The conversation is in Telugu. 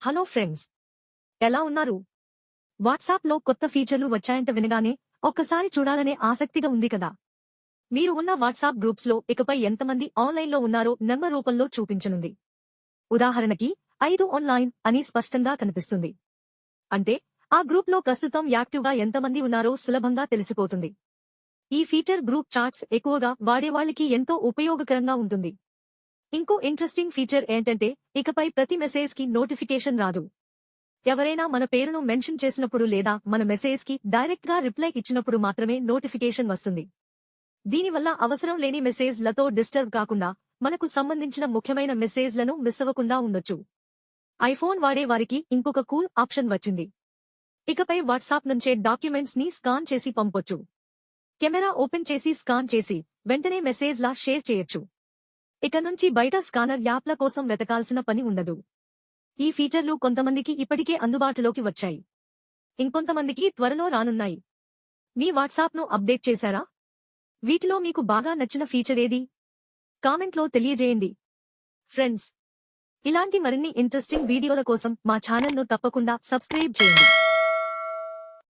హలో ఫ్రెండ్స్, ఎలా ఉన్నారు? వాట్సాప్లో కొత్త ఫీచర్లు వచ్చాయంట వినగానే ఒక్కసారి చూడాలనే ఆసక్తిగా ఉంది కదా. మీరు ఉన్న వాట్సాప్ గ్రూప్స్లో ఇకపై ఎంతమంది ఆన్లైన్లో ఉన్నారో నెంబర్ రూపంలో చూపించనుంది. ఉదాహరణకి 5 ఆన్లైన్ అని స్పష్టంగా కనిపిస్తుంది. అంటే ఆ గ్రూప్లో ప్రస్తుతం యాక్టివ్గా ఎంతమంది ఉన్నారో సులభంగా తెలిసిపోతుంది. ఈ ఫీచర్ గ్రూప్ చాట్స్ ఎక్కువగా వాడేవాళ్ళకి ఎంతో ఉపయోగకరంగా ఉంటుంది. ఇంకో ఇంట్రెస్టింగ్ ఫీచర్ ఏంటంటే ఇకపై ప్రతి మెసేజ్కి నోటిఫికేషన్ రాదు. ఎవరైనా మన పేరును మెన్షన్ చేసినప్పుడు లేదా మన మెసేజ్కి డైరెక్ట్గా రిప్లై ఇచ్చినప్పుడు మాత్రమే నోటిఫికేషన్ వస్తుంది. దీనివల్ల అవసరం లేని మెసేజ్లతో డిస్టర్బ్ కాకుండా మనకు సంబంధించిన ముఖ్యమైన మెసేజ్లను మిస్ అవ్వకుండా ఉండొచ్చు. ఐఫోన్ వాడే వారికి ఇంకొక కూల్ ఆప్షన్ వచ్చింది. ఇకపై వాట్సాప్ నుంచే డాక్యుమెంట్స్ ని స్కాన్ చేసి పంపొచ్చు. కెమెరా ఓపెన్ చేసి స్కాన్ చేసి వెంటనే మెసేజ్లా షేర్ చేయొచ్చు. ఇక నుంచి బయట స్కానర్ యాప్ల కోసం వెతకాల్సిన పని ఉండదు. ఈ ఫీచర్లు కొంతమందికి ఇప్పటికే అందుబాటులోకి వచ్చాయి. ఇంకొంతమందికి త్వరలో రానున్నాయి. మీ వాట్సాప్ను అప్డేట్ చేశారా? వీటిలో మీకు బాగా నచ్చిన ఫీచర్ ఏది? కామెంట్లో తెలియజేయండి. ఫ్రెండ్స్, ఇలాంటి మరిన్ని ఇంట్రెస్టింగ్ వీడియోల కోసం మా ఛానల్ను తప్పకుండా సబ్స్క్రైబ్ చేయండి.